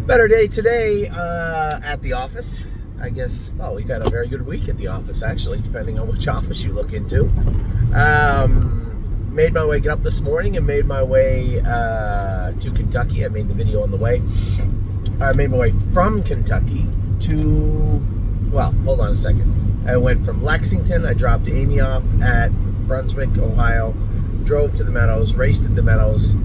Better day today at the office. I guess, well, we've had a very good week at the office, actually, depending on which office you look into. Made my way, get up this morning and made my way to Kentucky. I made the video on the way. I made my way from Kentucky to, well, hold on a second. I went from Lexington. I dropped Amy off at Brunswick, Ohio, drove to the Meadows, raced at the Meadows,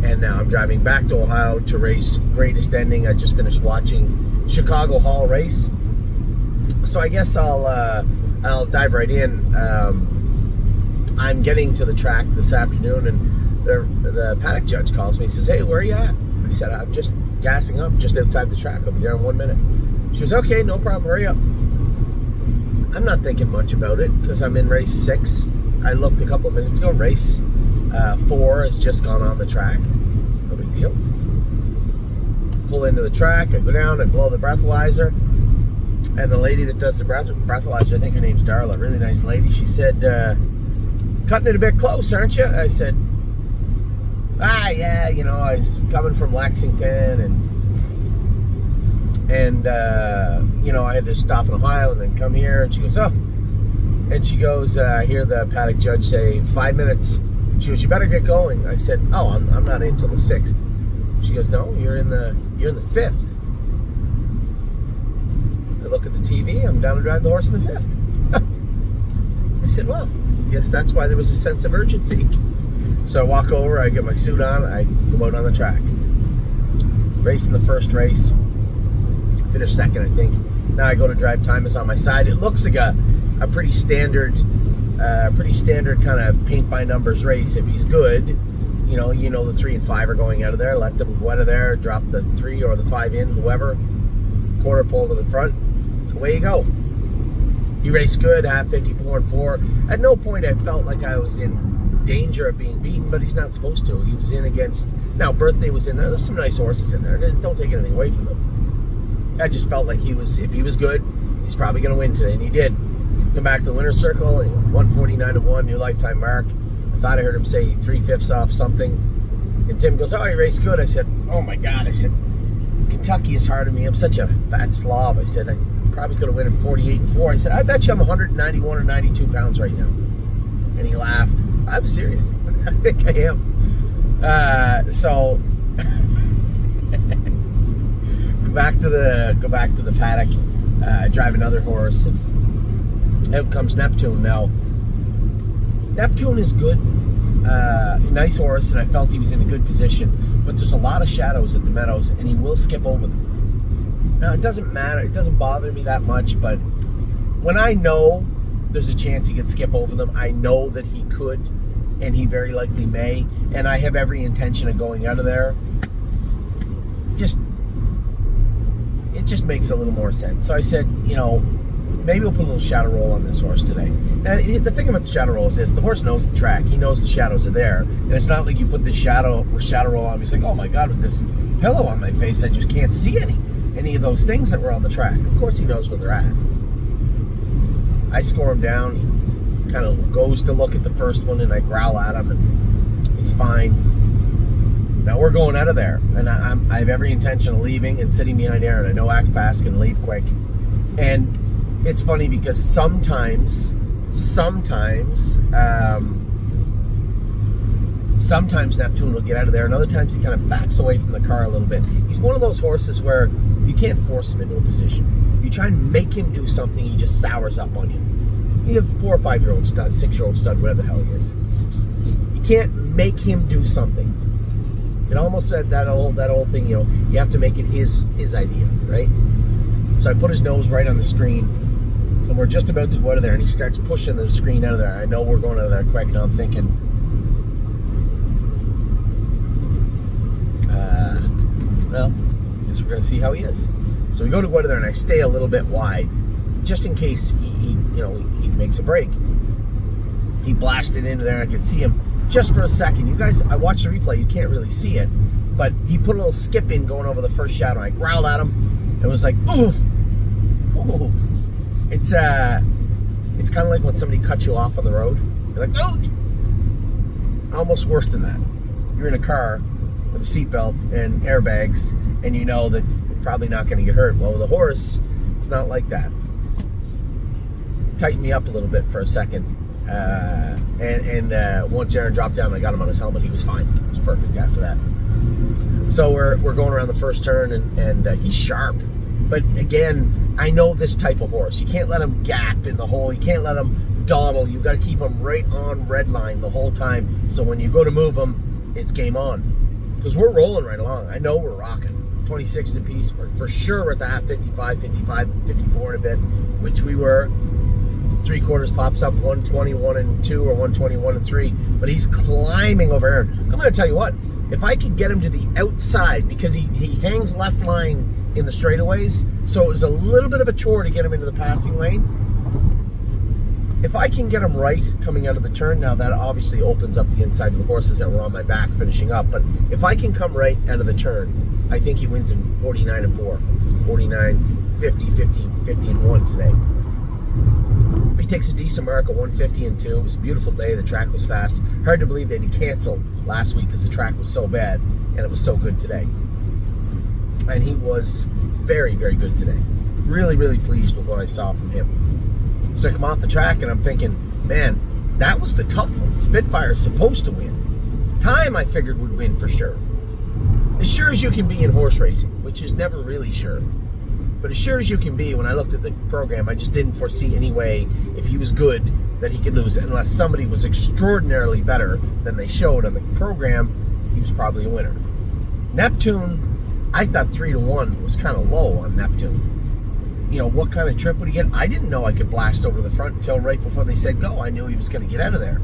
and now I'm driving back to Ohio to race Greatest Ending. I just finished watching Chicago Hall race. So I guess I'll dive right in. I'm getting to the track this afternoon, and the paddock judge calls me. He says, "Hey, where are you at?" I said, "I'm just gassing up just outside the track. I'll be there in 1 minute." She was, "Okay, no problem, hurry up." I'm not thinking much about it because I'm in race 6. I looked a couple of minutes ago. Race 4 has just gone on the track. No big deal. Pull into the track. I go down. I blow the breathalyzer. And the lady that does the breathalyzer, I think her name's Darla, really nice lady. She said, "Cutting it a bit close, aren't you?" I said, yeah, you know, I was coming from Lexington and you know, I had to stop in Ohio and then come here." And she goes, "Oh." And she goes, I hear the paddock judge say, 5 minutes. She goes, "You better get going." I said, "Oh, I'm not in until the 6th. She goes, "No, you're in the 5th. I look at the TV. I'm down to drive the horse in the 5th. I said, "Well, I guess that's why there was a sense of urgency." So I walk over. I get my suit on. I go out on the track. Racing the first race. Finished second, I think. Now I go to drive. Time is on my side. It looks like a pretty standard kind of paint by numbers race. If he's good, you know the 3 and 5 are going out of there. Let them go out of there. Drop the 3 or the 5 in, whoever. Quarter pole to the front. Away you go. He raced good. Half 54 and 4. At no point I felt like I was in danger of being beaten, but he's not supposed to. He was in against. Now Birthday was in there. There's some nice horses in there. Don't take anything away from them. I just felt like if he was good, he's probably going to win today, and he did. Come back to the winner's circle, 149-1, new lifetime mark. I thought I heard him say 3/5 off something. And Tim goes, "Oh, he raced good." I said, "Oh my God." I said, "Kentucky is hard on me. I'm such a fat slob." I said, "I probably could have won him 48 and 4. I said, "I bet you I'm 191 or 92 pounds right now." And he laughed. I was serious. I think I am. So go back to the paddock. Drive another horse, and out comes Neptune. Now, Neptune is good, nice horse, and I felt he was in a good position. But there's a lot of shadows at the Meadows, and he will skip over them. Now, it doesn't matter. It doesn't bother me that much, but when I know there's a chance he could skip over them, I know that he could, and he very likely may, and I have every intention of going out of there. It just makes a little more sense. So I said, maybe we'll put a little shadow roll on this horse today. Now, the thing about the shadow roll is this: the horse knows the track. He knows the shadows are there, and it's not like you put this shadow roll on. He's like, "Oh my God, with this pillow on my face, I just can't see any of those things that were on the track." Of course, he knows where they're at. I score him down. He kind of goes to look at the first one, and I growl at him, and he's fine. Now we're going out of there, and I have every intention of leaving and sitting behind Aaron. I know Act Fast can leave quick, and it's funny because sometimes Neptune will get out of there, and other times he kind of backs away from the car a little bit. He's one of those horses where you can't force him into a position. You try and make him do something, he just sours up on you. You have a 4 or 5-year-old stud, 6-year-old stud, whatever the hell he is. You can't make him do something. It almost said that old thing, you have to make it his idea, right? So I put his nose right on the screen, and we're just about to go out of there, and he starts pushing the screen out of there. I know we're going out of there quick, and I'm thinking, well, I guess we're going to see how he is. So we go to go out of there, and I stay a little bit wide, just in case he makes a break. He blasted into there, and I could see him just for a second. You guys, I watched the replay, you can't really see it, but he put a little skip in going over the first shadow. I growled at him. It was like, ooh. It's kind of like when somebody cuts you off on the road. You're like, oh! Almost worse than that. You're in a car with a seatbelt and airbags, and you know that you're probably not going to get hurt. Well, with a horse, it's not like that. Tightened me up a little bit for a second, and once Aaron dropped down, I got him on his helmet. He was fine. It was perfect after that. So we're going around the first turn, and he's sharp. But again, I know this type of horse. You can't let him gap in the hole. You can't let him dawdle. You've got to keep him right on red line the whole time. So when you go to move him, it's game on. Because we're rolling right along. I know we're rocking. 26 in a piece. We're for sure we're at the half 55, 54 in a bit, which we were. 3/4 pops up 121 and 2 or 121 and 3, but he's climbing over Aaron. I'm going to tell you what, if I could get him to the outside, because he hangs left line in the straightaways, so it was a little bit of a chore to get him into the passing lane. If I can get him right coming out of the turn, now that obviously opens up the inside of the horses that were on my back finishing up, but if I can come right out of the turn, I think he wins in 49 and 4, 49, 50, 50, 50 and 1 today. He takes a decent mark at 150 and 2. It was a beautiful day. The track was fast. Hard to believe they'd canceled last week because the track was so bad and it was so good today. And he was very, very good today. Really, really pleased with what I saw from him. So I come off the track and I'm thinking, man, that was the tough one. Spitfire's supposed to win. Time I figured would win for sure. As sure as you can be in horse racing, which is never really sure. But as sure as you can be, when I looked at the program, I just didn't foresee any way, if he was good, that he could lose it. Unless somebody was extraordinarily better than they showed on the program, he was probably a winner. Neptune, I thought 3-1 was kind of low on Neptune. You know, what kind of trip would he get? I didn't know I could blast over to the front until right before they said go. I knew he was going to get out of there.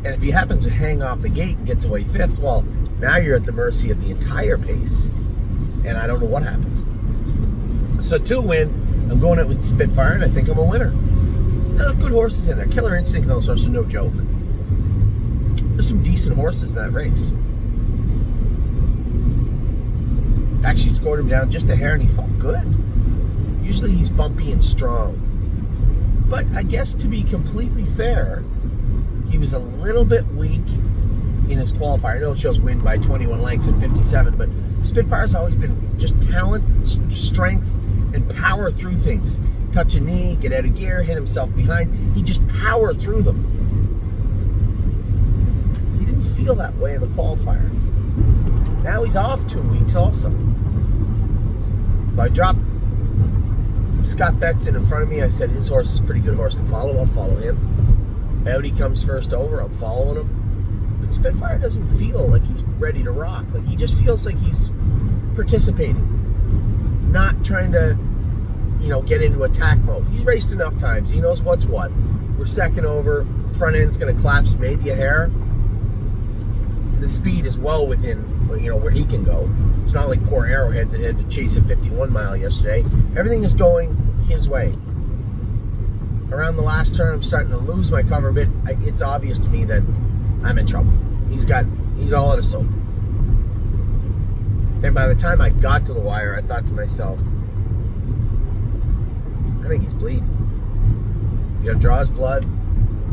And if he happens to hang off the gate and gets away 5th, well, now you're at the mercy of the entire pace. And I don't know what happens. So 2 win, I'm going out with Spitfire, and I think I'm a winner. Now, good horses in there. Killer Instinct and those horses are no joke. There's some decent horses in that race. Actually scored him down just a hair, and he felt good. Usually he's bumpy and strong. But I guess to be completely fair, he was a little bit weak in his qualifier. I know it shows win by 21 lengths and 57, but Spitfire's always been just talent, strength, and power through things. Touch a knee, get out of gear, hit himself behind. He just power through them. He didn't feel that way in the qualifier. Now he's off 2 weeks also. So I dropped Scott Betson in front of me. I said his horse is a pretty good horse to follow. I'll follow him. Audi comes first over. I'm following him. But Spitfire doesn't feel like he's ready to rock. Like, he just feels like he's participating, not trying to, get into attack mode. He's raced enough times. He knows what's what. We're second over. Front end's going to collapse maybe a hair. The speed is well within, where he can go. It's not like poor Arrowhead that had to chase a 51 mile yesterday. Everything is going his way. Around the last turn, I'm starting to lose my cover a bit. It's obvious to me that I'm in trouble. He's all out of soap. And by the time I got to the wire, I thought to myself, I think he's bleeding. We gotta draw his blood.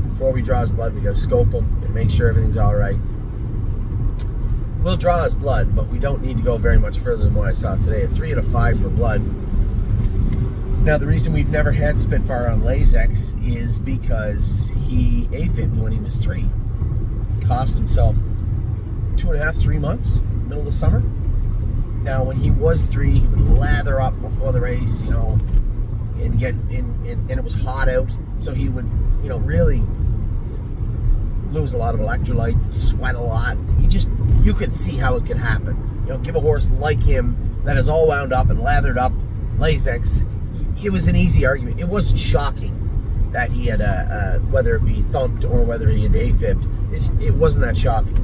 Before we draw his blood, we gotta scope him and make sure everything's all right. We'll draw his blood, but we don't need to go very much further than what I saw today. A 3 out of 5 for blood. Now, the reason we've never had Spitfire on Lasix is because he AFib'd when he was 3. Cost himself 2.5, 3 months, middle of the summer. Now, when he was 3, he would lather up before the race, and and it was hot out, so he would, really lose a lot of electrolytes, sweat a lot. You could see how it could happen. Give a horse like him that is all wound up and lathered up Lasix. It was an easy argument. It wasn't shocking that he had whether it be thumped or whether he had AFib'd. It wasn't that shocking.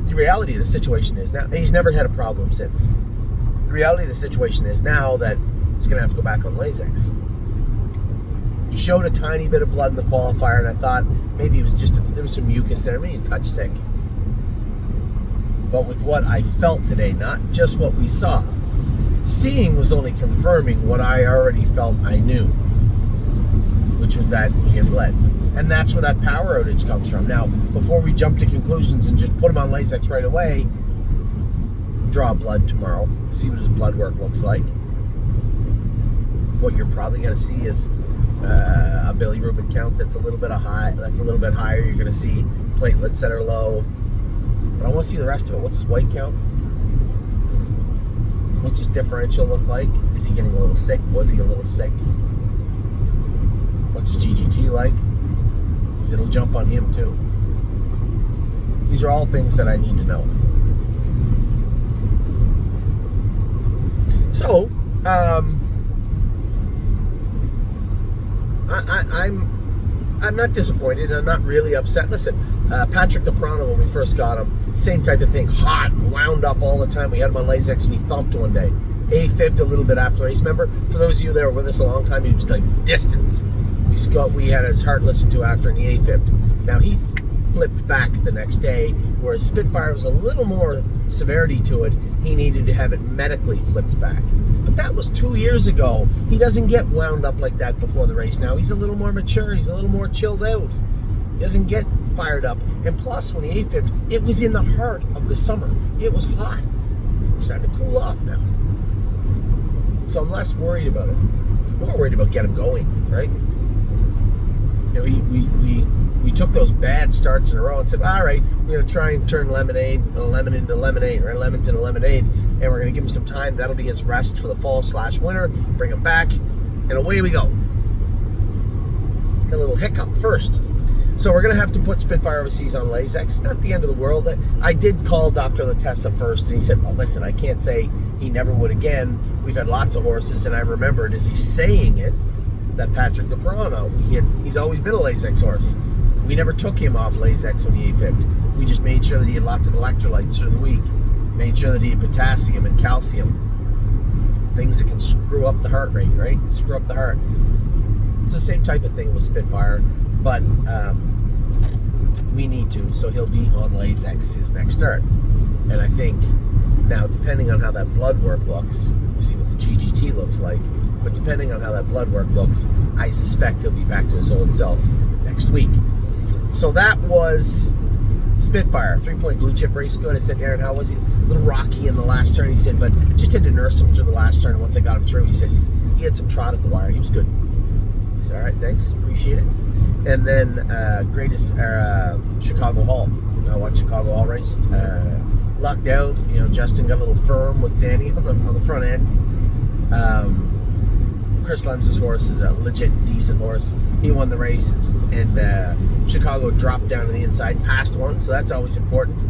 The reality of the situation is now, he's never had a problem since. The reality of the situation is now that he's going to have to go back on Lasix. He showed a tiny bit of blood in the qualifier, and I thought maybe it was there was some mucus there, maybe a touch sick. But with what I felt today, not just what we saw, seeing was only confirming what I already felt I knew, which was that he had bled. And that's where that power outage comes from. Now, before we jump to conclusions and just put him on Lasix right away, draw blood tomorrow, see what his blood work looks like. What you're probably going to see is a bilirubin count that's a little bit higher. You're going to see platelets that are low. But I want to see the rest of it. What's his white count? What's his differential look like? Is he getting a little sick? Was he a little sick? What's his GGT like? Because it'll jump on him too. These are all things that I need to know. So, I'm not disappointed. I'm not really upset. Listen, Patrick DePrano, when we first got him, same type of thing, hot and wound up all the time. We had him on Lasix and he thumped one day. AFib'd a little bit after the race. Remember, for those of you that were with us a long time, he was like distance. We had his heart listened to after and he AFib'd. Now he flipped back the next day, whereas Spitfire was a little more severity to it. He needed to have it medically flipped back. But that was 2 years ago. He doesn't get wound up like that before the race now. He's a little more mature. He's a little more chilled out. He doesn't get fired up. And plus, when he AFib'd, it was in the heart of the summer. It was hot. It's starting to cool off now. So I'm less worried about it. I'm more worried about getting him going, right? You know, we took those bad starts in a row and said, all right, we're going to try and turn lemon into lemonade, right? Lemons into lemonade, and we're going to give him some time. That'll be his rest for the fall/winter. Bring him back, and away we go. Got a little hiccup first. So we're going to have to put Spitfire overseas on Lasix. Not the end of the world. I did call Dr. Latessa first, and he said, well, listen, I can't say he never would again. We've had lots of horses, and I remembered as he's saying it, that Patrick DePrano, he's always been a Lasix horse. We never took him off Lasix when he AFib'd. We just made sure that he had lots of electrolytes through the week. Made sure that he had potassium and calcium. Things that can screw up the heart rate, right? Screw up the heart. It's the same type of thing with Spitfire, but we need to, so he'll be on Lasix his next start. And I think now, depending on how that blood work looks, we'll see what the GGT looks like, but depending on how that blood work looks, I suspect he'll be back to his old self next week. So that was Spitfire, 3-point blue chip race. Good. I said, Aaron, how was he? A little rocky in the last turn. He said, but just had to nurse him through the last turn. And once I got him through, he said he had some trot at the wire. He was good. I said, all right, thanks, appreciate it. And then Chicago Hall. I watched Chicago Hall race. Lucked out. You know, Justin got a little firm with Danny on the front end. Chris Lems's horse is a legit decent horse. He won the race, and Chicago dropped down to the inside, passed one, so that's always important.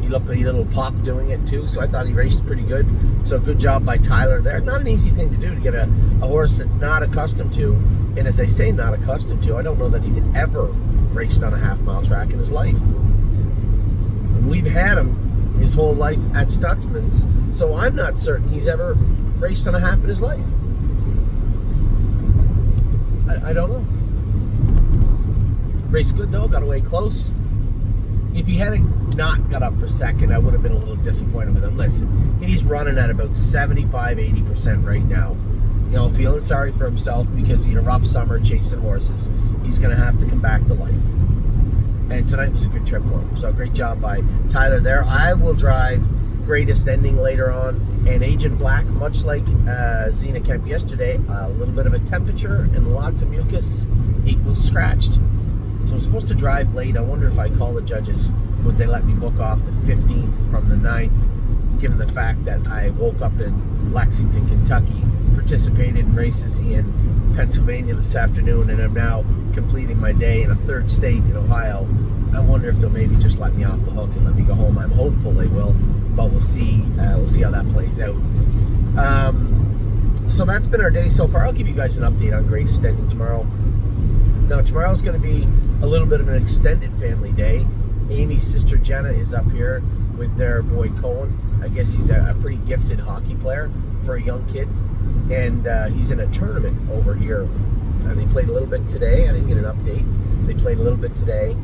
He looked like a little pop doing it too, so I thought he raced pretty good. So good job by Tyler there. Not an easy thing to do, to get a horse that's not accustomed to, and as I say, not accustomed to, I don't know that he's ever raced on a half-mile track in his life. And we've had him his whole life at Stutzman's, so I'm not certain he's ever raced on a half in his life. I don't know. Race good though, got away close. If he hadn't not got up for second, I would have been a little disappointed with him. Listen, he's running at about 75-80% right now. You know, feeling sorry for himself because he had a rough summer chasing horses. He's going to have to come back to life. And tonight was a good trip for him. So great job by Tyler there. I will drive Greatest Ending later on. And Agent Black, much like Zena Kemp yesterday, a little bit of a temperature and lots of mucus equals scratched. So I'm supposed to drive late. I wonder if I call the judges, would they let me book off the 15th from the 9th, given the fact that I woke up in Lexington, Kentucky, participated in races in Pennsylvania this afternoon, and I'm now completing my day in a third state in Ohio. I wonder if they'll maybe just let me off the hook and let me go home. I'm hopeful they will, but we'll see. We'll see how that plays out. So that's been our day so far. I'll give you guys an update on Greatest Ending tomorrow. Now, tomorrow's going to be a little bit of an extended family day. Amy's sister Jenna is up here with their boy Cohen. I guess he's a pretty gifted hockey player for a young kid. And he's in a tournament over here. They played a little bit today. I didn't get an update. They played a little bit today.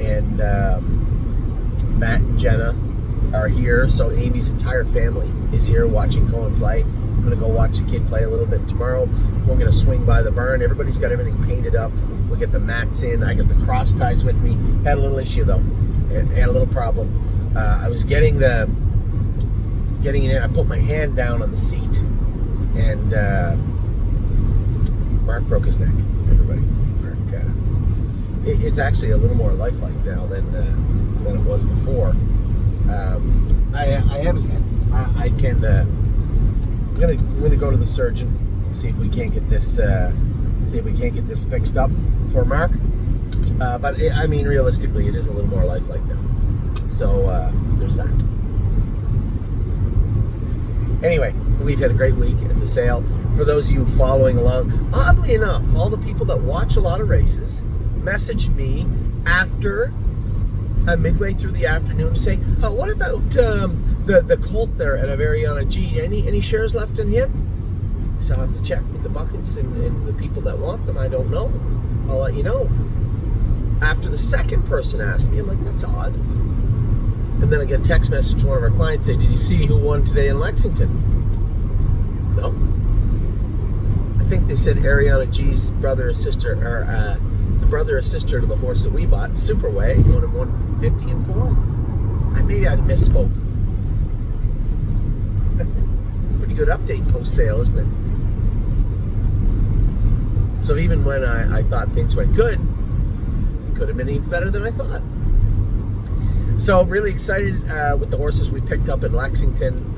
And Matt and Jenna are here. So Amy's entire family is here watching Cohen play. going to go watch the kid play a little bit tomorrow. We're going to swing by the barn. Everybody's got everything painted up. We get the mats in. I got the cross ties with me. Had a little issue though. Had a little problem. I was getting in. I put my hand down on the seat, and Mark broke his neck. Everybody, Mark. It's actually a little more lifelike now than it was before. I have his hand. I'm gonna go to the surgeon, see if we can't get this fixed up for Mark. But realistically, it is a little more lifelike now. So there's that. Anyway, we've had a great week at the sale. For those of you following along, oddly enough, all the people that watch a lot of races messaged me after midway through the afternoon to say, "Oh, what about the Colt there at Averiana G? Any shares left in him?" So I'll have to check with the buckets and the people that want them. I don't know. I'll let you know. After the second person asked me, I'm like, that's odd. And then I get a text message from one of our clients saying, "Did you see who won today in Lexington?" No. I think they said Ariana G's brother or sister, or the brother or sister to the horse that we bought, Superway, won him 150 and 4. Maybe I misspoke. Pretty good update post-sale, isn't it? So even when I thought things went good, it could have been even better than I thought. So really excited with the horses we picked up in Lexington.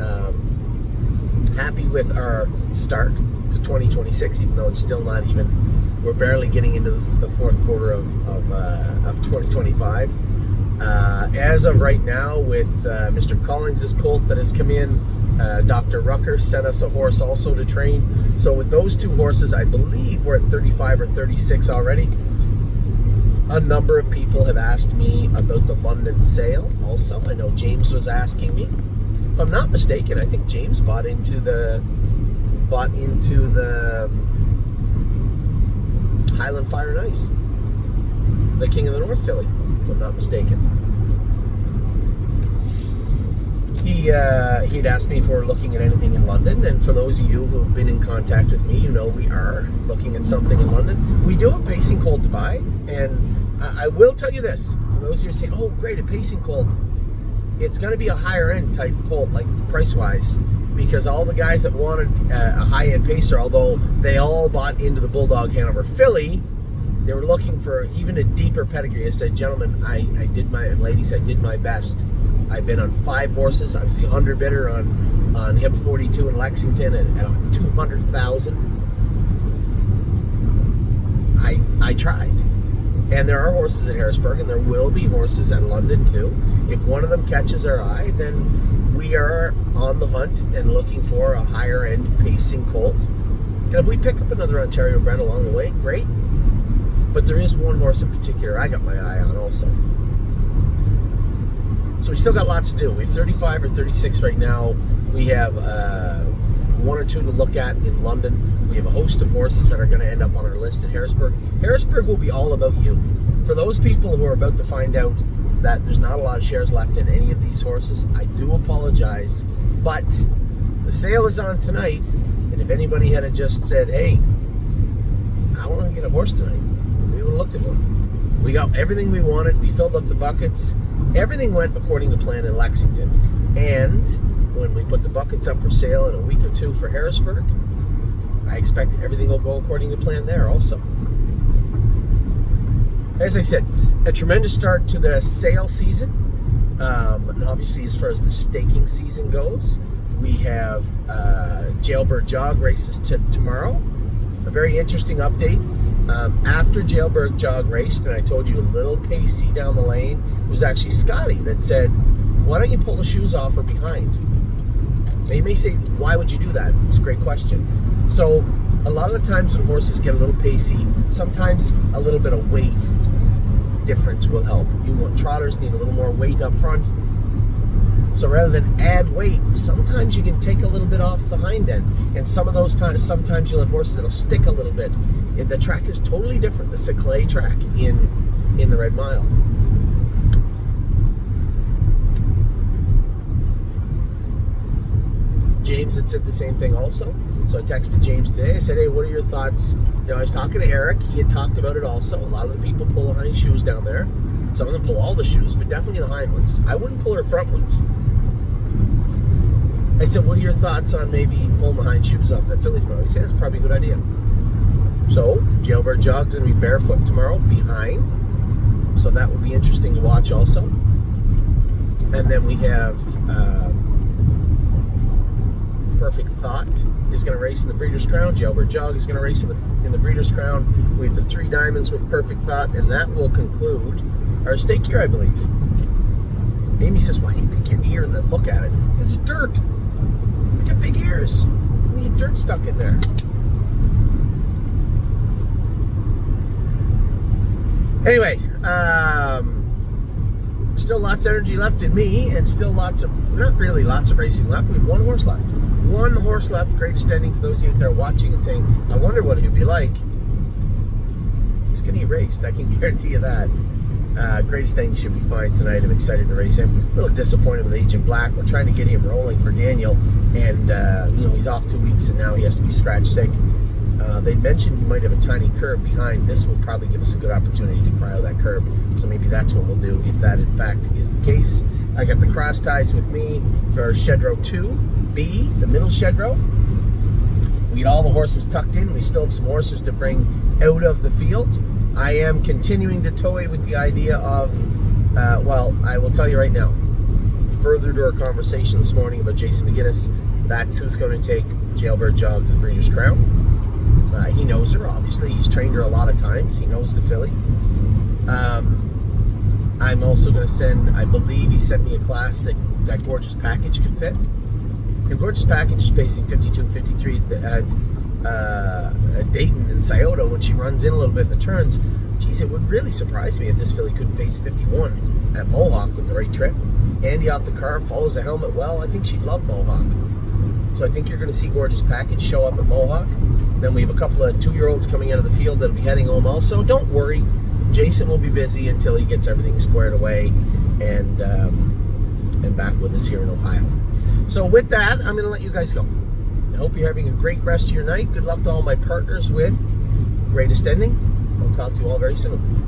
Happy with our start to 2026, even though it's still not even, we're barely getting into the fourth quarter of 2025. As of right now, with Mr. Collins' colt that has come in, Dr. Rucker sent us a horse also to train. So with those two horses, I believe we're at 35 or 36 already. A number of people have asked me about the London sale also. I know James was asking me. If I'm not mistaken, I think James bought into the Highland Fire and Ice, the King of the North filly, if I'm not mistaken. He'd asked me if we're looking at anything in London, and for those of you who have been in contact with me, you know we are looking at something in London. We do have pacing colt to buy, and I will tell you this, for those of you saying, "Oh great, a pacing colt," it's going to be a higher end type colt, like price wise, because all the guys that wanted a high end pacer, although they all bought into the Bulldog Hanover filly, they were looking for even a deeper pedigree. I said, "Gentlemen, and ladies, I did my best. I've been on 5 horses. I was the underbidder on Hip 42 in Lexington at 200,000. I tried. And there are horses at Harrisburg, and there will be horses at London too. If one of them catches our eye, then we are on the hunt and looking for a higher end pacing colt. And if we pick up another Ontario bred along the way, great. But there is one horse in particular I got my eye on also. So we still got lots to do. We have 35 or 36 right now. We have 1 or 2 to look at in London. We have a host of horses that are going to end up on our list at Harrisburg. Harrisburg will be all about you. For those people who are about to find out that there's not a lot of shares left in any of these horses, I do apologize. But the sale is on tonight, and if anybody had just said, "Hey, I want to get a horse tonight," we would have looked at one. We got everything we wanted. We filled up the buckets. Everything went according to plan in Lexington. And when we put the buckets up for sale in a week or 2 for Harrisburg, I expect everything will go according to plan there also. As I said, a tremendous start to the sale season. And obviously, as far as the staking season goes, we have Jailbird Jog races tomorrow. A very interesting update. After Jailbird Jog raced, and I told you a little pacey down the lane, it was actually Scotty that said, "Why don't you pull the shoes off or behind?" Now you may say, "Why would you do that?" It's a great question. So a lot of the times when horses get a little pacey, sometimes a little bit of weight difference will help. Trotters need a little more weight up front. So rather than add weight, sometimes you can take a little bit off the hind end. And some of those times, sometimes you'll have horses that'll stick a little bit. And the track is totally different. It's a clay track in the Red Mile. James had said the same thing also. So I texted James today. I said, hey, what are your thoughts? I was talking to Eric. He had talked about it also. A lot of the people pull the hind shoes down there. Some of them pull all the shoes, but definitely the hind ones. I wouldn't pull her front ones. I said, what are your thoughts on maybe pulling the hind shoes off that filly tomorrow? He said, that's probably a good idea. So, Jailbird Jog's going to be barefoot tomorrow behind. So that would be interesting to watch also. And then we have Perfect Thought is going to race in the Breeders' Crown. Jailbird Jog is going to race in the Breeders' Crown. We have the 3 diamonds with Perfect Thought, and that will conclude our stake here, I believe. Amy says, why do you pick your ear and then look at it? Because it's dirt. I got big ears. We get dirt stuck in there. Anyway, still lots of energy left in me, and still not really lots of racing left. We have 1 horse left. 1 horse left. Greatest ending for those of you that are watching and saying, I wonder what he'd be like. He's going to get raced. I can guarantee you that. Greatest ending should be fine tonight. I'm excited to race him. A little disappointed with Agent Black. We're trying to get him rolling for Daniel, and he's off 2 weeks, and now he has to be scratch sick. They mentioned he might have a tiny curb behind. This will probably give us a good opportunity to cryo that curb. So maybe that's what we'll do if that in fact is the case. I got the cross ties with me for shed row 2B, the middle shed row. We got all the horses tucked in. We still have some horses to bring out of the field. I am continuing to toy with the idea of, I will tell you right now, further to our conversation this morning about Jason McGinnis, that's who's going to take Jailbird Jog to the Breeders' Crown. He knows her, obviously. He's trained her a lot of times. He knows the filly. I'm also going to send, I believe he sent me a class that Gorgeous Package could fit. And Gorgeous Package is pacing 52, 53 at Dayton and Scioto when she runs in a little bit in the turns. Geez, it would really surprise me if this filly couldn't pace 51 at Mohawk with the right trip. Andy off the car, follows the helmet well. I think she'd love Mohawk. So I think you're going to see Gorgeous Package show up at Mohawk. Then we have a couple of 2-year-olds coming out of the field that'll be heading home also. Don't worry. Jason will be busy until he gets everything squared away and back with us here in Ohio. So with that, I'm going to let you guys go. I hope you're having a great rest of your night. Good luck to all my partners with Greatest Ending. I'll talk to you all very soon.